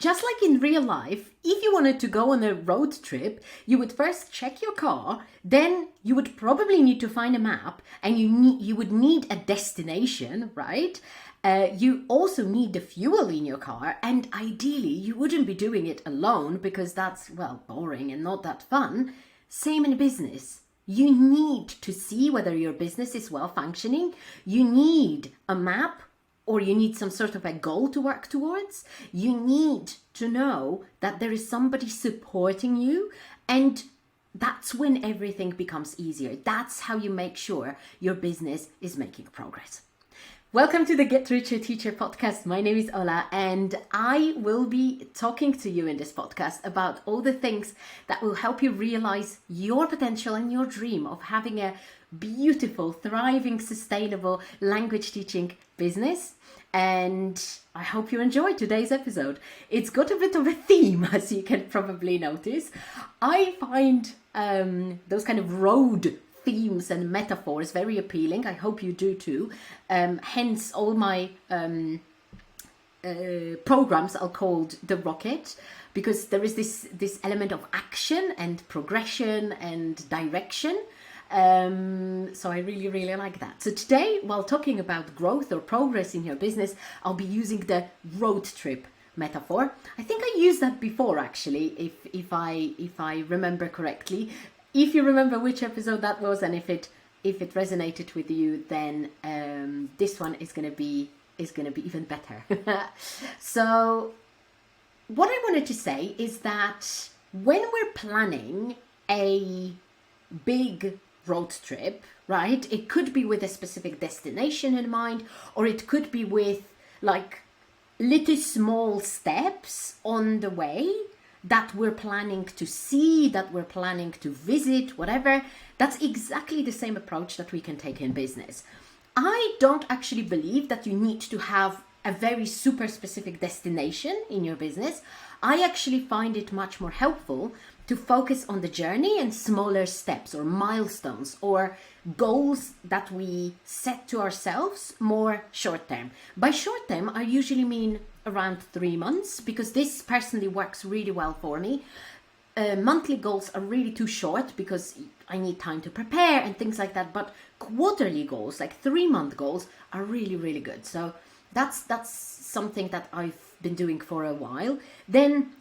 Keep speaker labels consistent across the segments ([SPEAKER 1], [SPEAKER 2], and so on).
[SPEAKER 1] just like in real life, if you wanted to go on a road trip, you would first check your car, then you would probably need to find a map, and you would need a destination, right? You also need the fuel in your car, and ideally you wouldn't be doing it alone because that's, well, boring and not that fun. Same in business. You need to see whether your business is well functioning. You need a map, or you need some sort of a goal to work towards. You need to know that there is somebody supporting you, and that's when everything becomes easier. That's how you make sure your business is making progress. Welcome to the Get Richer Teacher podcast. My name is Ola, and I will be talking to you in this podcast about all the things that will help you realize your potential and your dream of having a beautiful, thriving, sustainable language teaching business. And I hope you enjoyed today's episode. It's got a bit of a theme, as you can probably notice. I find those kind of road themes and metaphors very appealing. I hope you do too. Hence all my programs are called The Rocket, because there is this element of action and progression and direction. So I really like that. So today, while talking about growth or progress in your business, I'll be using the road trip metaphor. I think I used that before, actually, if I remember correctly. If you remember which episode that was, and if it resonated with you, then this one is gonna be even better. So what I wanted to say is that when we're planning a big road trip, right? It could be with a specific destination in mind, or it could be with like little small steps on the way that we're planning to see, that we're planning to visit, whatever. That's exactly the same approach that we can take in business. I don't actually believe that you need to have a very super specific destination in your business. I actually find it much more helpful to focus on the journey and smaller steps or milestones or goals that we set to ourselves more short term. By short term, I usually mean around 3 months, because this personally works really well for me. Monthly goals are really too short because I need time to prepare and things like that. But quarterly goals, like 3-month goals, are really good. So that's something that I've been doing for a while. Then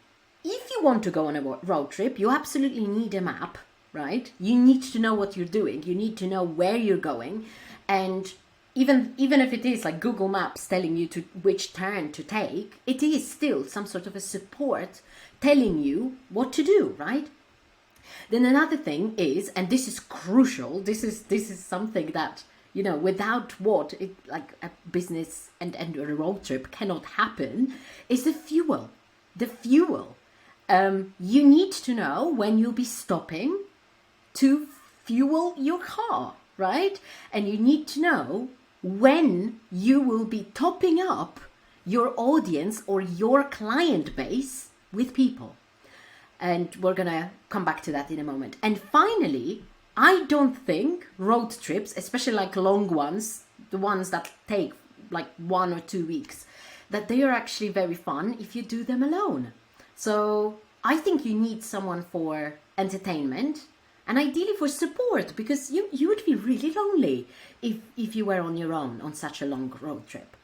[SPEAKER 1] if you want to go on a road trip, you absolutely need a map, right? You need to know what you're doing. You need to know where you're going. And even if it is like Google Maps telling you to which turn to take, it is still some sort of a support telling you what to do, right? Then another thing is, and this is crucial, this is something that, you know, without what it, like a business and a road trip cannot happen, is the fuel. The fuel. You need to know when you'll be stopping to fuel your car, right? And you need to know when you will be topping up your audience or your client base with people. And we're gonna come back to that in a moment. And finally, I don't think road trips, especially like long ones, the ones that take like 1 or 2 weeks, that they are actually very fun if you do them alone. So I think you need someone for entertainment and ideally for support, because you would be really lonely if you were on your own on such a long road trip.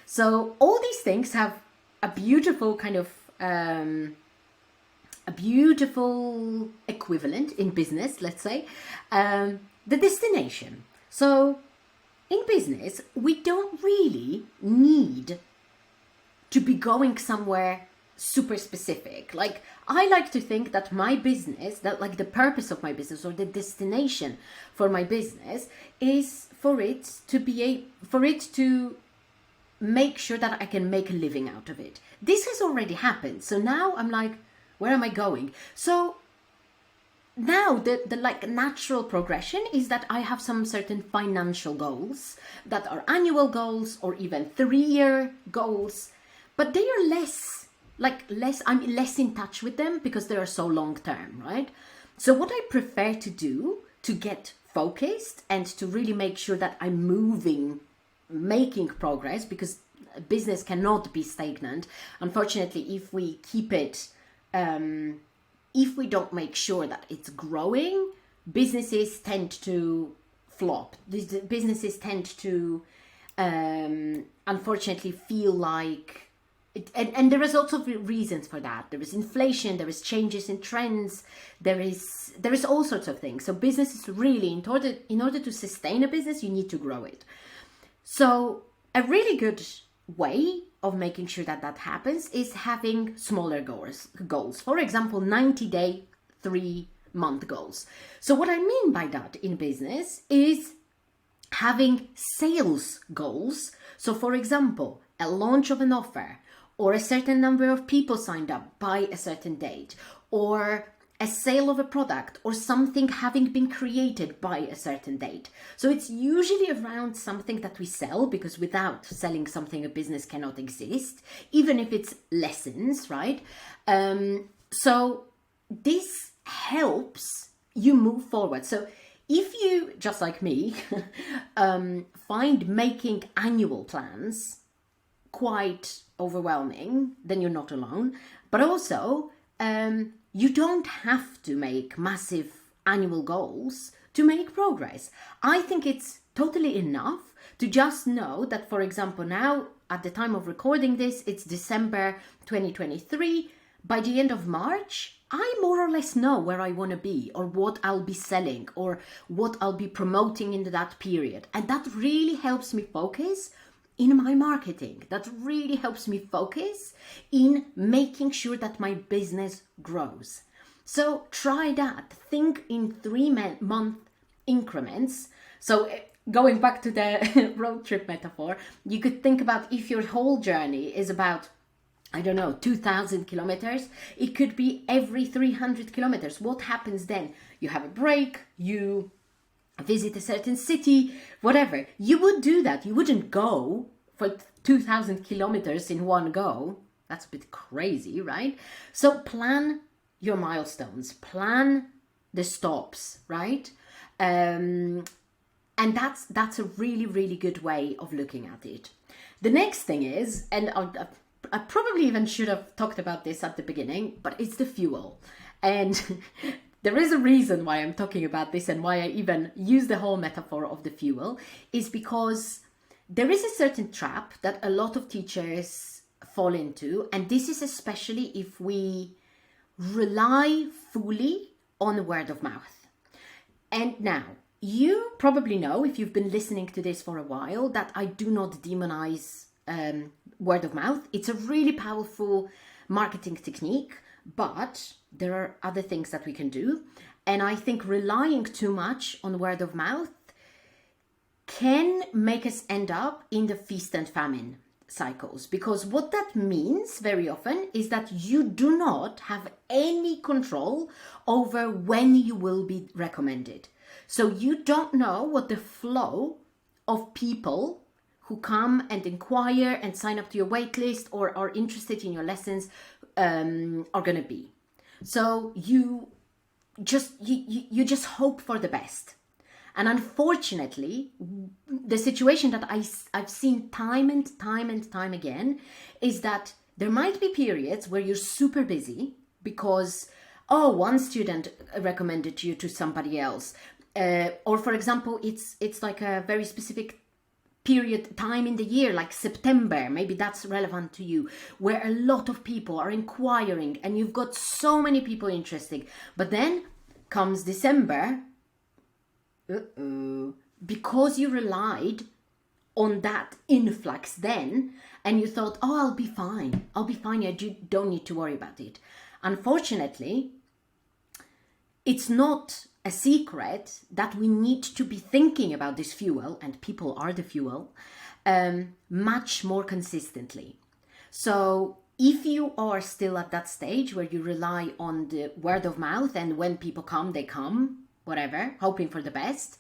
[SPEAKER 1] So all these things have a beautiful kind of a beautiful equivalent in business, let's say, the destination. So in business, we don't really need to be going somewhere super specific. Like, I like to think that my business, that like the purpose of my business or the destination for my business is for it to make sure that I can make a living out of it. This has already happened. So now I'm like, where am I going? So now the like natural progression is that I have some certain financial goals that are annual goals or even 3-year goals, but they are I'm less in touch with them because they are so long term, right? So what I prefer to do to get focused and to really make sure that I'm making progress, because Business cannot be stagnant. Unfortunately, if we keep it, if we don't make sure that it's growing, businesses tend to flop. These businesses tend to, unfortunately, feel like it, and there is also reasons for that. There is inflation, there is changes in trends, there is all sorts of things. So businesses really, in order to sustain a business, you need to grow it. So a really good way of making sure that that happens is having smaller goals. For example, 90-day, 3-month goals. So what I mean by that in business is having sales goals. So for example, a launch of an offer, or a certain number of people signed up by a certain date, or a sale of a product, or something having been created by a certain date. So it's usually around something that we sell, because without selling something, a business cannot exist, even if it's lessons, right? So this helps you move forward. So if you, just like me, find making annual plans quite overwhelming, then you're not alone. But also, you don't have to make massive annual goals to make progress. I think it's totally enough to just know that, for example, now at the time of recording this, it's December 2023. By the end of March, I more or less know where I want to be, or what I'll be selling, or what I'll be promoting in that period. And that really helps me focus in my marketing. That really helps me focus in making sure that my business grows. So try that. Think in 3-month increments. So going back to the road trip metaphor, you could think about if your whole journey is about, I don't know, 2,000 kilometers, it could be every 300 kilometers. What happens then? You have a break, you visit a certain city, whatever. You would do that. You wouldn't go for 2,000 kilometers in one go. That's a bit crazy, right? So plan your milestones, plan the stops, right? And that's a really, really good way of looking at it. The next thing is, and I probably even should have talked about this at the beginning, but it's the fuel. And there is a reason why I'm talking about this, and why I even use the whole metaphor of the fuel, is because there is a certain trap that a lot of teachers fall into, and this is especially if we rely fully on word of mouth. And now, you probably know, if you've been listening to this for a while, that I do not demonize word of mouth. It's a really powerful marketing technique, but there are other things that we can do. And I think relying too much on word of mouth can make us end up in the feast and famine cycles, because what that means very often is that you do not have any control over when you will be recommended. So you don't know what the flow of people who come and inquire and sign up to your waitlist or are interested in your lessons are going to be. So you just hope for the best. And unfortunately, the situation that I've seen time and time again is that there might be periods where you're super busy because, one student recommended you to somebody else. Or for example, it's like a very specific time in the year, like September, maybe that's relevant to you, where a lot of people are inquiring and you've got so many people interested. But then comes December, because you relied on that influx then, and you thought, I'll be fine, you don't need to worry about it. Unfortunately, it's not a secret that we need to be thinking about this fuel, and people are the fuel, much more consistently. So if you are still at that stage where you rely on the word of mouth, and when people come, they come, whatever, hoping for the best,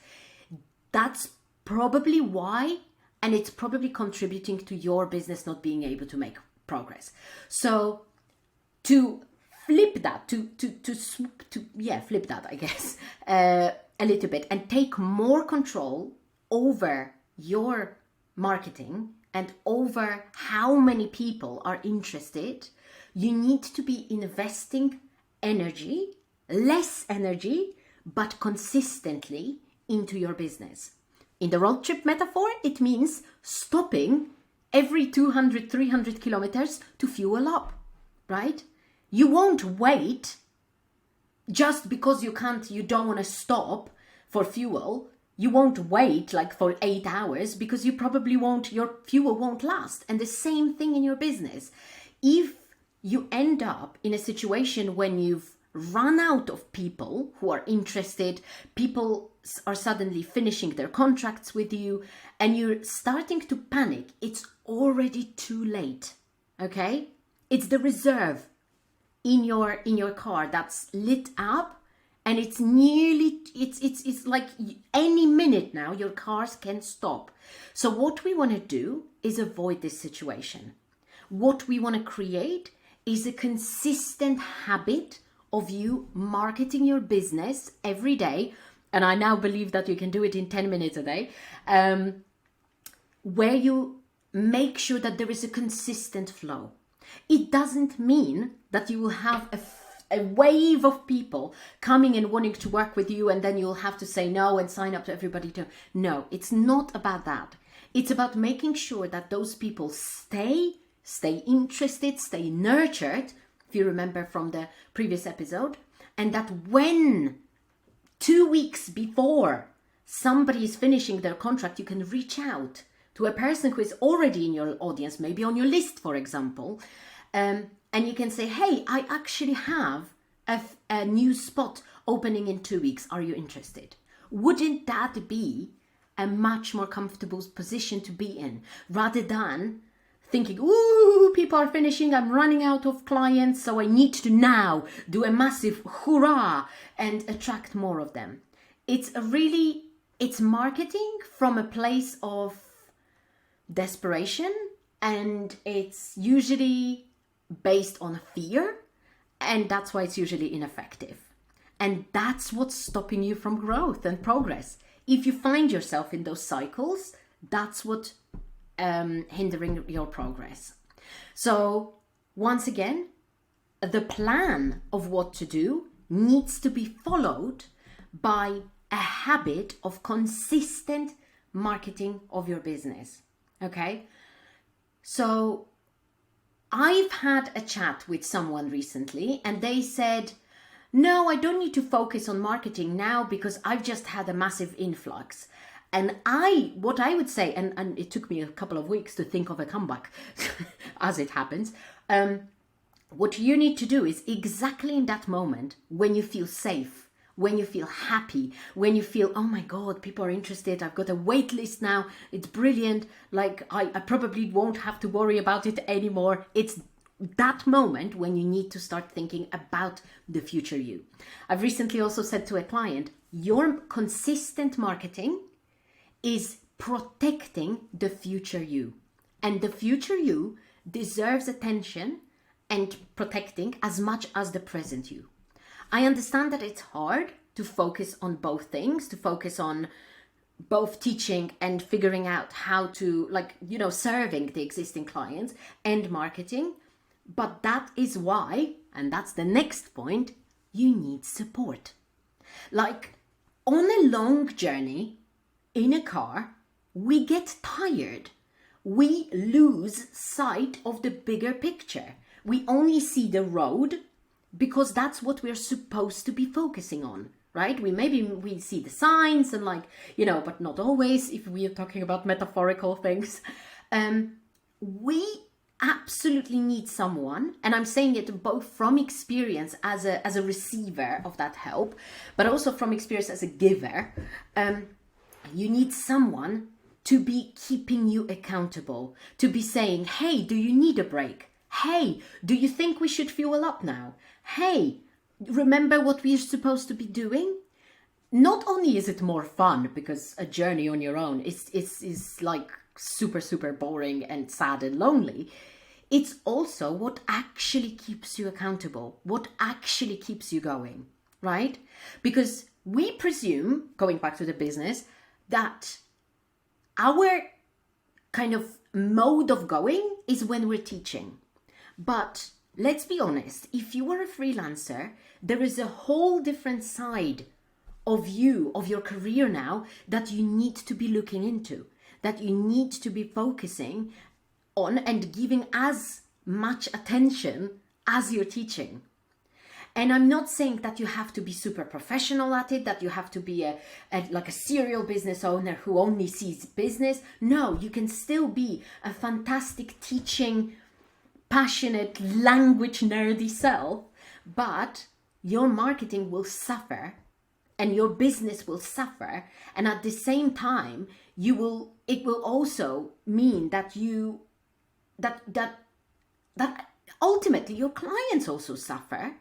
[SPEAKER 1] that's probably why, and it's probably contributing to your business not being able to make progress. So to flip that, flip that, I guess, a little bit, and take more control over your marketing and over how many people are interested, you need to be investing energy, less energy, but consistently into your business. In the road trip metaphor, it means stopping every 200, 300 kilometers to fuel up, right? You won't wait just because you don't want to stop for fuel. You won't wait like for 8 hours because your fuel won't last. And the same thing in your business. If you end up in a situation when you've run out of people who are interested, people are suddenly finishing their contracts with you, and you're starting to panic, it's already too late, okay? It's the reserve in your car that's lit up, and it's like any minute now your cars can stop. So what we want to do is avoid this situation. What we want to create is a consistent habit of you marketing your business every day, and I now believe that you can do it in 10 minutes a day, where you make sure that there is a consistent flow. It doesn't mean that you will have a wave of people coming and wanting to work with you, and then you'll have to say no and sign up to everybody. No, it's not about that. It's about making sure that those people stay interested, stay nurtured, if you remember from the previous episode, and that when 2 weeks before somebody is finishing their contract, you can reach out to a person who is already in your audience, maybe on your list, for example, and you can say, hey, I actually have a new spot opening in 2 weeks. Are you interested? Wouldn't that be a much more comfortable position to be in, rather than thinking, ooh, people are finishing, I'm running out of clients, so I need to now do a massive hurrah and attract more of them. It's marketing from a place of desperation, and it's usually based on fear, and that's why it's usually ineffective. And that's what's stopping you from growth and progress. If you find yourself in those cycles, that's what hindering your progress. So once again, the plan of what to do needs to be followed by a habit of consistent marketing of your business. Okay? So I've had a chat with someone recently, and they said, no, I don't need to focus on marketing now because I've just had a massive influx. And what I would say, and it took me a couple of weeks to think of a comeback, as it happens, what you need to do is exactly in that moment, when you feel safe, when you feel happy, when you feel, oh my God, people are interested, I've got a wait list now, it's brilliant, like I probably won't have to worry about it anymore. It's that moment when you need to start thinking about the future you. I've recently also said to a client, your consistent marketing is protecting the future you. And the future you deserves attention and protecting as much as the present you. I understand that it's hard to focus on both things, to focus on both teaching and figuring out how to, serving the existing clients and marketing. But that is why, and that's the next point, you need support. Like on a long journey, in a car, we get tired. We lose sight of the bigger picture. We only see the road because that's what we're supposed to be focusing on, right? We see the signs and but not always if we are talking about metaphorical things. We absolutely need someone, and I'm saying it both from experience as a receiver of that help, but also from experience as a giver. You need someone to be keeping you accountable, to be saying, hey, do you need a break? Hey, do you think we should fuel up now? Hey, remember what we're supposed to be doing? Not only is it more fun, because a journey on your own is like super, super boring and sad and lonely, it's also what actually keeps you accountable, what actually keeps you going, right? Because we presume, going back to the business, that our kind of mode of going is when we're teaching. But let's be honest, if you are a freelancer, there is a whole different side of you, of your career now, that you need to be looking into, that you need to be focusing on and giving as much attention as you're teaching. And I'm not saying that you have to be super professional at it, that you have to be like a serial business owner who only sees business. No, you can still be a fantastic teaching, passionate, language nerdy self, but your marketing will suffer and your business will suffer. And at the same time, it will also mean that that ultimately your clients also suffer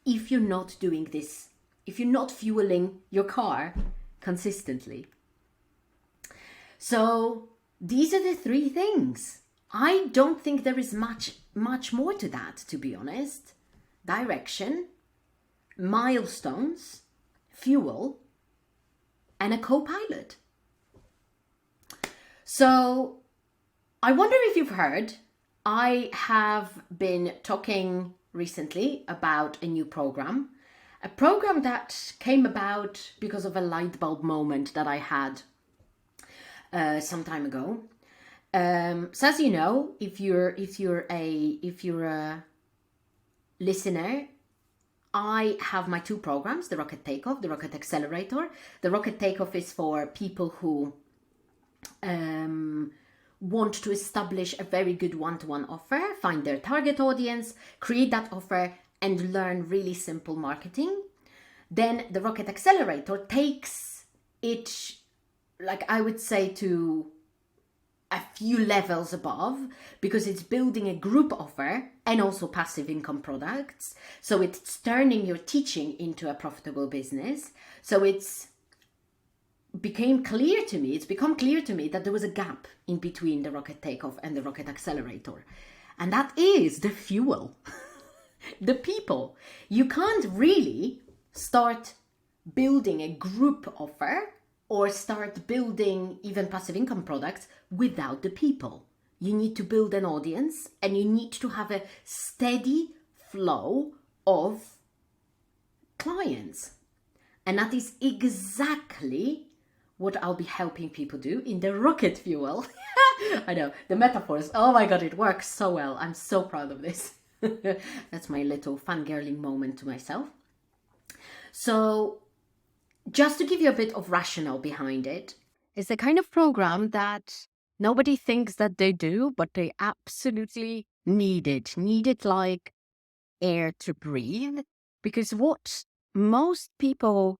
[SPEAKER 1] if you're not doing this, if you're not fueling your car consistently. So these are the three things. I don't think there is much more to that, to be honest. Direction, milestones, fuel, and a co-pilot. So I wonder if you've heard, I have been talking recently about a new program, a program that came about because of a light bulb moment that I had some time ago. So as you know, if you're a listener, I have my two programs, the Rocket Takeoff, the Rocket Accelerator. The Rocket Takeoff is for people who want to establish a very good one-to-one offer, find their target audience, create that offer, and learn really simple marketing. Then the Rocket Accelerator takes it, like I would say, to a few levels above, because it's building a group offer and also passive income products. So it's turning your teaching into a profitable business. So it's become clear to me that there was a gap in between the Rocket Takeoff and the Rocket Accelerator. And that is the fuel, the people. You can't really start building a group offer or start building even passive income products without the people. You need to build an audience and you need to have a steady flow of clients. And that is exactly what I'll be helping people do in the Rocket Fuel. I know, the metaphors, oh my God, it works so well. I'm so proud of this. That's my little fangirling moment to myself. So just to give you a bit of rationale behind it, it's the kind of program that nobody thinks that they do, but they absolutely need it. Need it like air to breathe. Because what most people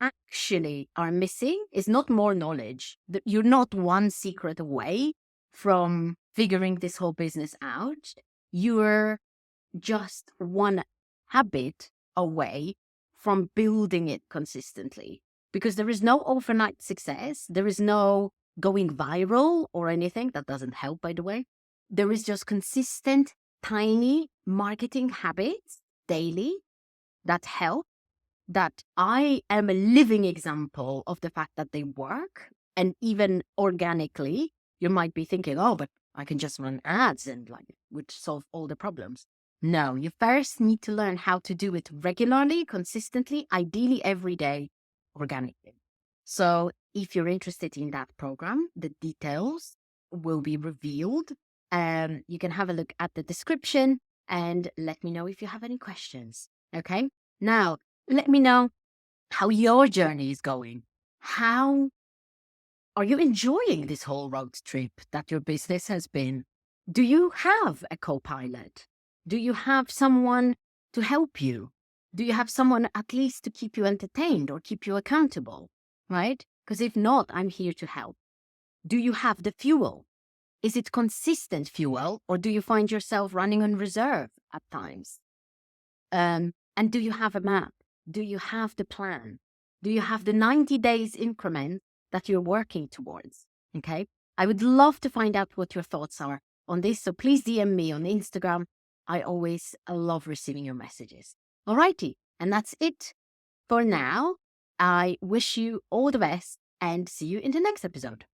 [SPEAKER 1] actually are missing is not more knowledge. You're not one secret away from figuring this whole business out. You're just one habit away from building it consistently, because there is no overnight success. There is no going viral or anything. That doesn't help, by the way. There is just consistent, tiny marketing habits daily that help, that I am a living example of the fact that they work. And even organically, you might be thinking, oh, but I can just run ads and like it would solve all the problems. No, you first need to learn how to do it regularly, consistently, ideally every day, organically. So if you're interested in that program, the details will be revealed. You can have a look at the description and let me know if you have any questions. Okay. Now, let me know how your journey is going. How are you enjoying this whole road trip that your business has been? Do you have a co-pilot? Do you have someone to help you? Do you have someone at least to keep you entertained or keep you accountable, right? Because if not, I'm here to help. Do you have the fuel? Is it consistent fuel, or do you find yourself running on reserve at times? And do you have a map? Do you have the plan? Do you have the 90 days increment that you're working towards? Okay. I would love to find out what your thoughts are on this. So please DM me on Instagram. I always love receiving your messages. Alrighty. And that's it for now. I wish you all the best and see you in the next episode.